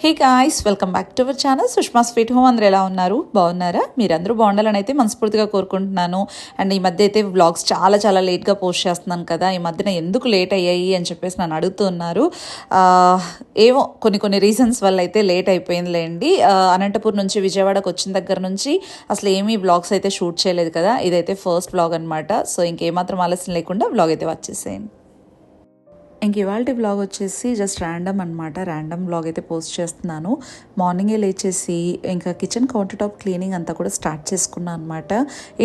Hey guys, welcome back to our channel Sushma sweet home. అందరూ ఎలా ఉన్నారు? బాగున్నారా? మీరందరూ బాగుండాలని అయితే మనస్ఫూర్తిగా కోరుకుంటున్నాను. అండ్ ఈ మధ్య అయితే వ్లాగ్స్ చాలా లేట్గా పోస్ట్ చేస్తున్నాను కదా. ఈ మధ్యన ఎందుకు లేట్ అయ్యాయి అని చెప్పేసి నన్ను అడుగుతున్నారు. ఏమో కొన్ని రీజన్స్ వల్ల అయితే లేట్ అయిపోయిందిలేండి. అనంతపూర్ నుంచి విజయవాడకు వచ్చిన దగ్గర నుంచి అసలు ఏమీ వ్లాగ్స్ అయితే షూట్ చేయలేదు కదా. ఇదైతే ఫస్ట్ వ్లాగ్ అనమాట. సో ఇంకేమాత్రం ఆలస్యం లేకుండా వ్లాగ్ అయితే వచ్చేసేయండి. ఇంక ఇవాళ వ్లాగ్ వచ్చేసి జస్ట్ ర్యాండమ్ అనమాట. ర్యాండమ్ వ్లాగ్ అయితే పోస్ట్ చేస్తున్నాను. మార్నింగే లేచేసి ఇంకా కిచెన్ కౌంటర్ టాప్ క్లీనింగ్ అంతా కూడా స్టార్ట్ చేసుకున్నాను అనమాట.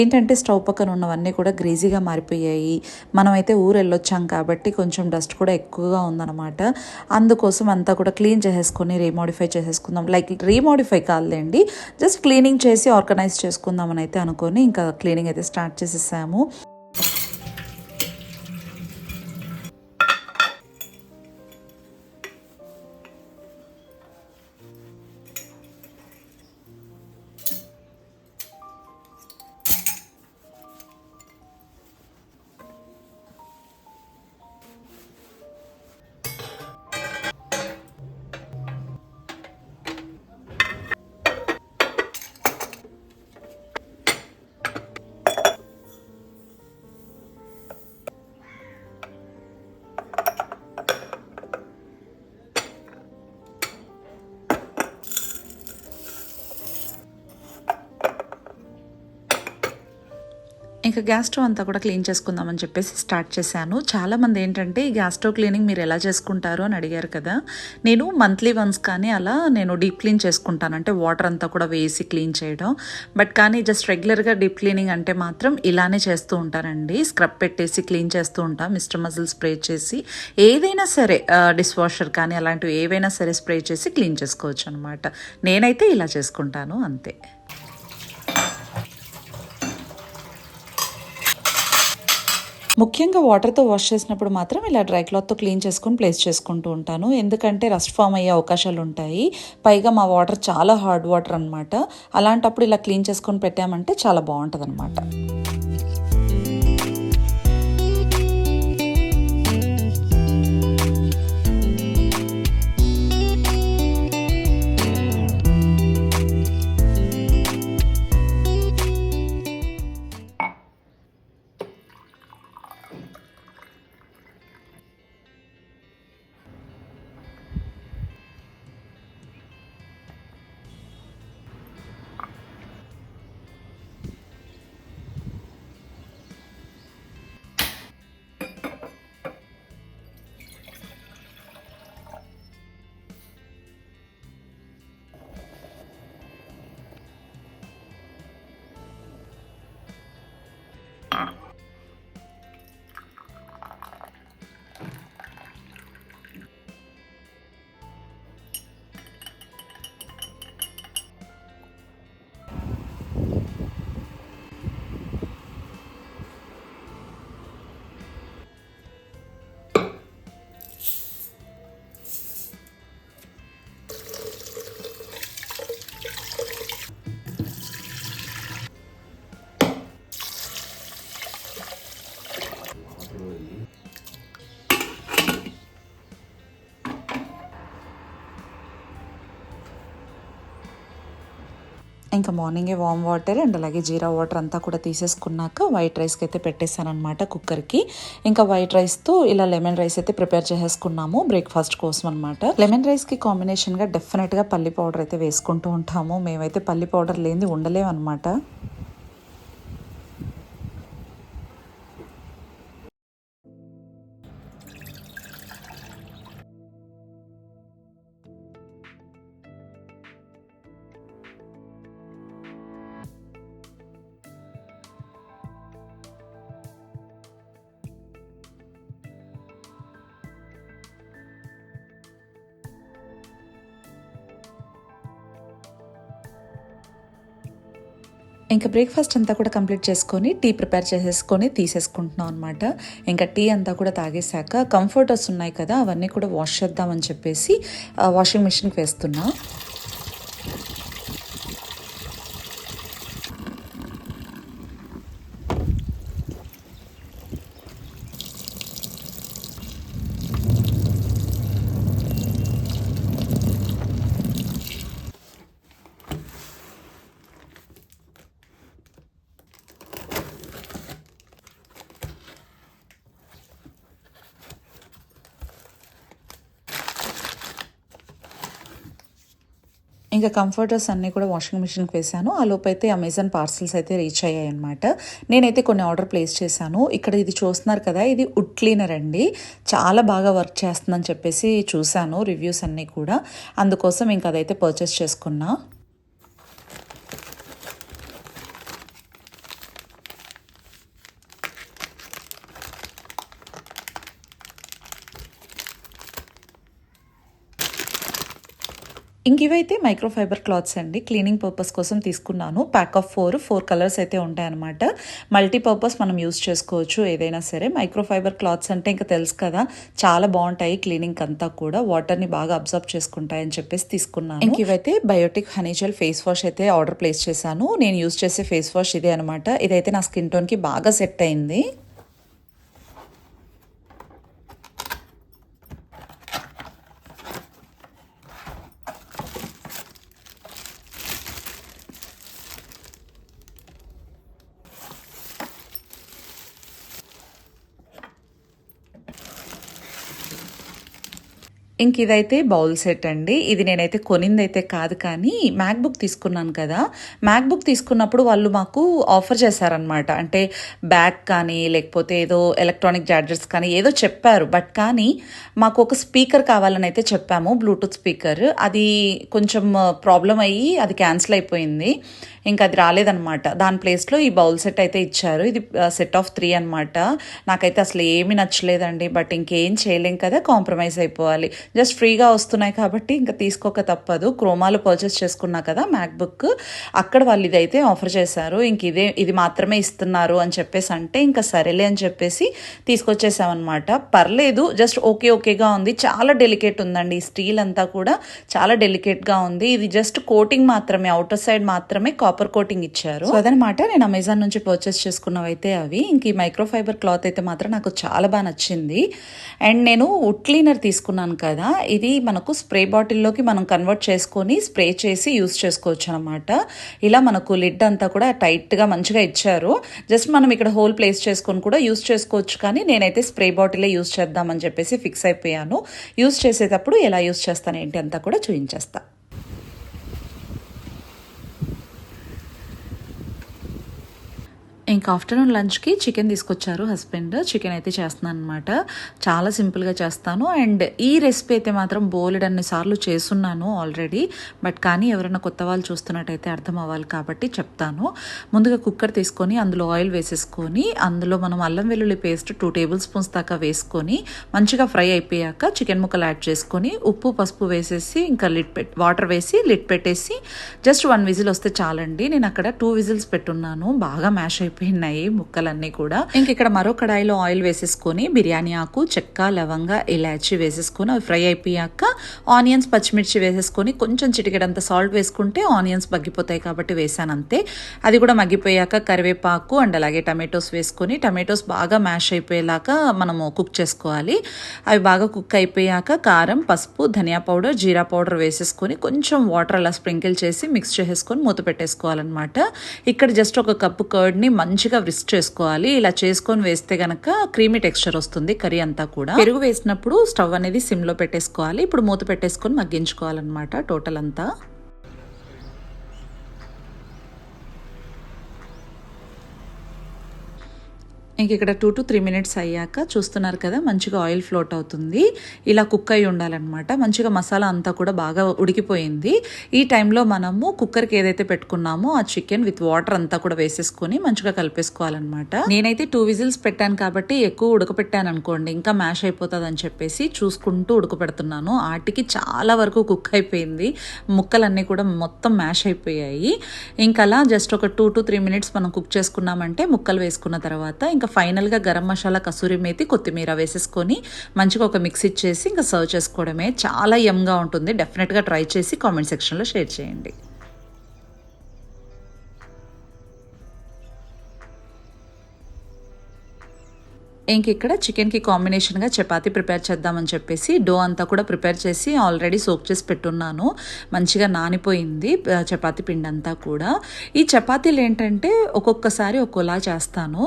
ఏంటంటే స్టవ్ పక్కన ఉన్నవన్నీ కూడా గ్రీజీగా మారిపోయాయి. మనమైతే ఊరు వెళ్ళొచ్చాం కాబట్టి కొంచెం డస్ట్ కూడా ఎక్కువగా ఉందన్నమాట. అందుకోసం అంతా కూడా క్లీన్ చేసేసుకొని రీమోడిఫై చేసేసుకుందాం. లైక్ రీమోడిఫై కాదులేండి, జస్ట్ క్లీనింగ్ చేసి ఆర్గనైజ్ చేసుకుందామని అయితే అనుకొని ఇంకా క్లీనింగ్ అయితే స్టార్ట్ చేసేసాము. ఇంకా గ్యాస్ స్టవ్ అంతా కూడా క్లీన్ చేసుకుందామని చెప్పేసి స్టార్ట్ చేశాను. చాలామంది ఏంటంటే ఈ గ్యాస్ స్టవ్ క్లీనింగ్ మీరు ఎలా చేసుకుంటారు అని అడిగారు కదా. నేను మంత్లీ వన్స్ కానీ అలా నేను డీప్ క్లీన్ చేసుకుంటాను, అంటే వాటర్ అంతా కూడా వేసి క్లీన్ చేయడం. బట్ కానీ జస్ట్ రెగ్యులర్గా డీప్ క్లీనింగ్ అంటే మాత్రం ఇలానే చేస్తూ ఉంటానండి. స్క్రబ్ పెట్టేసి క్లీన్ చేస్తూ ఉంటాను, మిస్టర్ మజిల్ స్ప్రే చేసి. ఏదైనా సరే డిష్ వాషర్ కానీ అలాంటివి ఏవైనా సరే స్ప్రే చేసి క్లీన్ చేసుకోవచ్చు అనమాట. నేనైతే ఇలా చేసుకుంటాను అంతే. ముఖ్యంగా వాటర్తో వాష్ చేసినప్పుడు మాత్రం ఇలా డ్రై క్లాత్తో క్లీన్ చేసుకుని ప్లేస్ చేసుకుంటూ ఉంటాను. ఎందుకంటే రస్ట్ ఫామ్ అయ్యే అవకాశాలు ఉంటాయి. పైగా మా వాటర్ చాలా హార్డ్ వాటర్ అనమాట. అలాంటప్పుడు ఇలా క్లీన్ చేసుకొని పెట్టామంటే చాలా బాగుంటుంది అనమాట. ఇంకా మార్నింగే వామ్ వాటర్ అండ్ అలాగే జీరా వాటర్ అంతా కూడా తీసేసుకున్నాక వైట్ రైస్కి అయితే పెట్టేశాను అనమాట కుక్కర్కి. ఇంకా వైట్ రైస్తో ఇలా లెమన్ రైస్ అయితే ప్రిపేర్ చేసేసుకున్నాము బ్రేక్ఫాస్ట్ కోసం అనమాట. లెమన్ రైస్కి కాంబినేషన్గా డెఫినెట్గా పల్లి పౌడర్ అయితే వేసుకుంటూ ఉంటాము. మేమైతే పల్లి పౌడర్ లేనిది ఉండలేము అనమాట. ఇంకా బ్రేక్ఫాస్ట్ అంతా కూడా కంప్లీట్ చేసుకొని టీ ప్రిపేర్ చేసేసుకొని తీసేసుకుంటున్నాం అనమాట. ఇంకా టీ అంతా కూడా తాగేశాక కంఫర్టర్స్ ఉన్నాయి కదా, అవన్నీ కూడా వాష్ చేద్దామని చెప్పేసి వాషింగ్ మిషన్కి వేస్తున్నా. ఇంకా కంఫర్టర్స్ అన్నీ కూడా వాషింగ్ మిషన్కి వేసాను. ఆ లోపు అయితే అమెజాన్ పార్సల్స్ అయితే రీచ్ అయ్యాయి అనమాట. నేనైతే కొన్ని ఆర్డర్ ప్లేస్ చేశాను. ఇక్కడ ఇది చూస్తున్నారు కదా, ఇది వుడ్ క్లీనర్ అండి. చాలా బాగా వర్క్ చేస్తుందని చెప్పేసి చూశాను రివ్యూస్ అన్నీ కూడా. అందుకోసం ఇంకా అదైతే పర్చేస్ చేసుకున్నా. ఇంక ఇవైతే మైక్రోఫైబర్ క్లాత్స్ అండి. క్లీనింగ్ పర్పస్ కోసం తీసుకున్నాను. ప్యాక్ ఆఫ్ 4 కలర్స్ అయితే ఉంటాయన్నమాట. మల్టీపర్పస్ మనం యూస్ చేసుకోవచ్చు ఏదైనా సరే. మైక్రోఫైబర్ క్లాత్స్ అంటే ఇంకా తెలుసు కదా, చాలా బాగుంటాయి క్లీనింగ్ అంతా కూడా. వాటర్ని బాగా అబ్జర్వ్ చేసుకుంటాయని చెప్పేసి తీసుకున్నాను. ఇంక ఇవైతే biotic honey gel face wash అయితే ఆర్డర్ ప్లేస్ చేశాను. నేను యూస్ చేసే ఫేస్ వాష్ ఇదే అనమాట. ఇదైతే నా స్కిన్ టోన్కి బాగా సెట్ అయింది. ఇంక ఇదైతే బౌల్ సెట్ అండి. ఇది నేనైతే కొనిందైతే కాదు, కానీ మ్యాక్బుక్ తీసుకున్నాను కదా, మ్యాక్బుక్ తీసుకున్నప్పుడు వాళ్ళు మాకు ఆఫర్ చేశారనమాట. అంటే బ్యాగ్ కానీ లేకపోతే ఏదో ఎలక్ట్రానిక్ చార్జర్స్ కానీ ఏదో చెప్పారు. బట్ కానీ మాకు ఒక స్పీకర్ కావాలని అయితే చెప్పాము, బ్లూటూత్ స్పీకర్. అది కొంచెం ప్రాబ్లం అయ్యి అది క్యాన్సిల్ అయిపోయింది. ఇంకా అది రాలేదనమాట. దాని ప్లేస్లో ఈ బౌల్ సెట్ అయితే ఇచ్చారు. ఇది సెట్ ఆఫ్ 3 అనమాట. నాకైతే అసలు ఏమీ నచ్చలేదండి. బట్ ఇంకేం చేయలేం కదా, కాంప్రమైజ్ అయిపోవాలి. జస్ట్ ఫ్రీగా వస్తున్నాయి కాబట్టి ఇంకా తీసుకోక తప్పదు. క్రోమాలో పర్చేస్ చేసుకున్నా కదా మ్యాక్బుక్, అక్కడ వాళ్ళు ఇదైతే ఆఫర్ చేశారు. ఇంక ఇది మాత్రమే ఇస్తున్నారు అని చెప్పేసి అంటే ఇంకా సరేలే అని చెప్పేసి తీసుకొచ్చేసామన్నమాట. పర్లేదు, జస్ట్ ఓకేగా ఉంది. చాలా డెలికేట్ ఉందండి. ఈ స్టీల్ అంతా కూడా చాలా డెలికేట్గా ఉంది. ఇది జస్ట్ కోటింగ్ మాత్రమే, అవుటర్ సైడ్ మాత్రమే కాపర్ కోటింగ్ ఇచ్చారు. సో అదనమాట నేను అమెజాన్ నుంచి పర్చేస్ చేసుకున్నవైతే అవి. ఇంక ఈ మైక్రోఫైబర్ క్లాత్ అయితే మాత్రం నాకు చాలా బాగా నచ్చింది. అండ్ నేను వుడ్ క్లీనర్ తీసుకున్నాను కదా, ఇది మనకు స్ప్రే బాటిల్లోకి మనం కన్వర్ట్ చేసుకొని స్ప్రే చేసి యూస్ చేసుకోవచ్చు అనమాట. ఇలా మనకు లిడ్ అంతా కూడా టైట్గా మంచిగా ఇచ్చారు. జస్ట్ మనం ఇక్కడ హోల్ ప్లేస్ చేసుకొని కూడా యూస్ చేసుకోవచ్చు, కానీ నేనైతే స్ప్రే బాటిలే యూస్ చేద్దామని చెప్పేసి ఫిక్స్ అయిపోయాను. యూస్ చేసేటప్పుడు ఎలా యూస్ చేస్తాను ఏంటి అంతా కూడా చూపించేస్తా. ఇంకా ఆఫ్టర్నూన్ లంచ్కి చికెన్ తీసుకొచ్చారు హస్బెండ్. చికెన్ అయితే చేస్తున్నాను అనమాట. చాలా సింపుల్గా చేస్తాను. అండ్ ఈ రెసిపీ అయితే మాత్రం బోలెడన్ని సార్లు చేస్తున్నాను ఆల్రెడీ. బట్ కానీ ఎవరైనా కొత్త వాళ్ళు చూస్తున్నట్టయితే అర్థం అవ్వాలి కాబట్టి చెప్తాను. ముందుగా కుక్కర్ తీసుకొని అందులో ఆయిల్ వేసేసుకొని అందులో మనం అల్లం వెల్లుల్లి పేస్ట్ 2 టేబుల్ స్పూన్స్ దాకా వేసుకొని మంచిగా ఫ్రై అయిపోయాక చికెన్ ముక్కలు యాడ్ చేసుకొని ఉప్పు పసుపు వేసేసి ఇంకా వాటర్ వేసి లిడ్ పెట్టేసి జస్ట్ 1 విజిల్ వస్తే చాలండి. నేను అక్కడ 2 విజిల్స్ పెట్టున్నాను. బాగా మ్యాష్ అయిపోయినాయి ముక్కలన్నీ కూడా. ఇంక ఇక్కడ మరో కడాయిలో ఆయిల్ వేసేసుకొని బిర్యానీ ఆకు, చెక్క, లవంగ, ఇలాచి వేసేసుకొని అవి ఫ్రై అయిపోయాక ఆనియన్స్, పచ్చిమిర్చి వేసేసుకొని కొంచెం చిటికెడంత సాల్ట్ వేసుకుంటే ఆనియన్స్ మగ్గిపోతాయి కాబట్టి వేసాను అంతే. అది కూడా మగ్గిపోయాక కరివేపాకు అండ్ అలాగే టమాటోస్ వేసుకొని టమాటోస్ బాగా మ్యాష్ అయిపోయేలాగా మనము కుక్ చేసుకోవాలి. అవి బాగా కుక్ అయిపోయాక కారం, పసుపు, ధనియా పౌడర్, జీరా పౌడర్ వేసేసుకొని కొంచెం వాటర్ అలా స్ప్రింకిల్ చేసి మిక్స్ చేసేసుకొని మూత పెట్టేసుకోవాలన్నమాట. ఇక్కడ జస్ట్ ఒక కప్పు కర్డ్ని మంచిగా విస్క్ చేసుకోవాలి. ఇలా చేసుకొని వేస్తే గనక క్రీమీ టెక్స్చర్ వస్తుంది కర్రీ అంతా కూడా. పెరుగు వేసినప్పుడు స్టవ్ అనేది సిమ్లో పెట్టేసుకోవాలి. ఇప్పుడు మూత పెట్టేసుకొని మగ్గించుకోవాలన్నమాట టోటల్ అంతా. ఇంక ఇక్కడ 2 to 3 మినిట్స్ అయ్యాక చూస్తున్నారు కదా, మంచిగా ఆయిల్ ఫ్లోట్ అవుతుంది. ఇలా కుక్ అయి ఉండాలన్నమాట. మంచిగా మసాలా అంతా కూడా బాగా ఉడికిపోయింది. ఈ టైంలో మనము కుక్కర్కి ఏదైతే పెట్టుకున్నామో ఆ చికెన్ విత్ వాటర్ అంతా కూడా వేసేసుకొని మంచిగా కలిపేసుకోవాలన్నమాట. నేనైతే 2 విజిల్స్ పెట్టాను కాబట్టి ఎక్కువ ఉడకపెట్టాను అనుకోండి, ఇంకా మ్యాష్ అయిపోతుంది అని చెప్పేసి చూసుకుంటూ ఉడకపెడుతున్నాను. ఆటికి చాలా వరకు కుక్ అయిపోయింది. ముక్కలన్నీ కూడా మొత్తం మ్యాష్ అయిపోయాయి. ఇంకా అలా జస్ట్ ఒక 2 to 3 మినిట్స్ మనం కుక్ చేసుకున్నామంటే ముక్కలు వేసుకున్న తర్వాత ఇంకా ఫైనల్గా గరం మసాలా, కసూరి మేతి, కొత్తిమీర వేసేసుకొని మంచిగా ఒక మిక్స్ ఇచ్చేసి ఇంకా సర్వ్ చేసుకోవడమే. చాలా యమ్గా ఉంటుంది. డెఫినెట్గా ట్రై చేసి కామెంట్ సెక్షన్లో షేర్ చేయండి. ఇంక ఇక్కడ చికెన్కి కాంబినేషన్గా చపాతీ ప్రిపేర్ చేద్దామని చెప్పేసి డో అంతా కూడా ప్రిపేర్ చేసి ఆల్రెడీ సోక్ చేసి పెట్టున్నాను. మంచిగా నానిపోయింది చపాతీ పిండి అంతా కూడా. ఈ చపాతీలు ఏంటంటే ఒక్కొక్కసారి ఒక్కోలా చేస్తాను.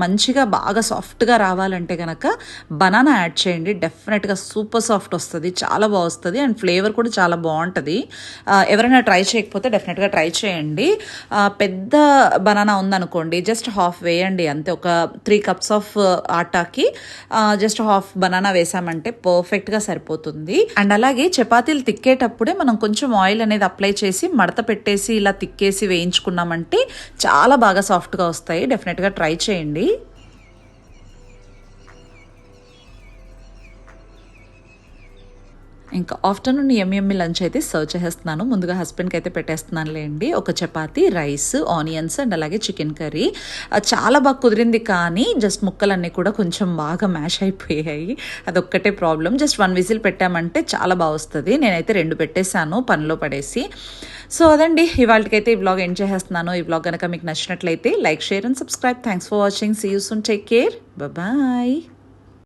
మంచిగా బాగా సాఫ్ట్గా రావాలంటే కనుక బనానా యాడ్ చేయండి, డెఫినెట్గా సూపర్ సాఫ్ట్ వస్తుంది, చాలా బాగా వస్తుంది అండ్ ఫ్లేవర్ కూడా చాలా బాగుంటుంది. ఎవరైనా ట్రై చేయకపోతే డెఫినెట్గా ట్రై చేయండి. పెద్ద బనానా ఉందనుకోండి, జస్ట్ హాఫ్ వేయండి అంతే. ఒక 3 cups ఆఫ్ ఆటాకి జస్ట్ హాఫ్ బనానా వేసామంటే పర్ఫెక్ట్గా సరిపోతుంది. అండ్ అలాగే చపాతీలు తిక్కేటప్పుడే మనం కొంచెం ఆయిల్ అనేది అప్లై చేసి మడత పెట్టేసి ఇలా తిక్కేసి వేయించుకున్నామంటే చాలా బాగా సాఫ్ట్గా వస్తాయి. డెఫినెట్గా ట్రై చేయండి. ఇంకా ఆఫ్టర్నూన్ ఎమ్మి లంచ్ అయితే సర్వ్ చేసేస్తున్నాను. ముందుగా హస్బెండ్కి అయితే పెట్టేస్తున్నానులేండి. ఒక చపాతీ, రైస్, ఆనియన్స్ అండ్ అలాగే చికెన్ కర్రీ. చాలా బాగా కుదిరింది, కానీ జస్ట్ ముక్కలన్నీ కూడా కొంచెం బాగా మ్యాష్ అయిపోయాయి. అదొక్కటే ప్రాబ్లం. జస్ట్ 1 విజిల్ పెట్టామంటే చాలా బాగా వస్తుంది. నేనైతే 2 పెట్టేశాను పనిలో పడేసి. సో అదండి, ఇవాళకైతే ఈ వ్లాగ్ ఎండ్ చేసేస్తున్నాను. ఈ వ్లాగ్ కనుక మీకు నచ్చినట్లయితే like, share and subscribe. Thanks for watching. See you soon. Take care. Bye.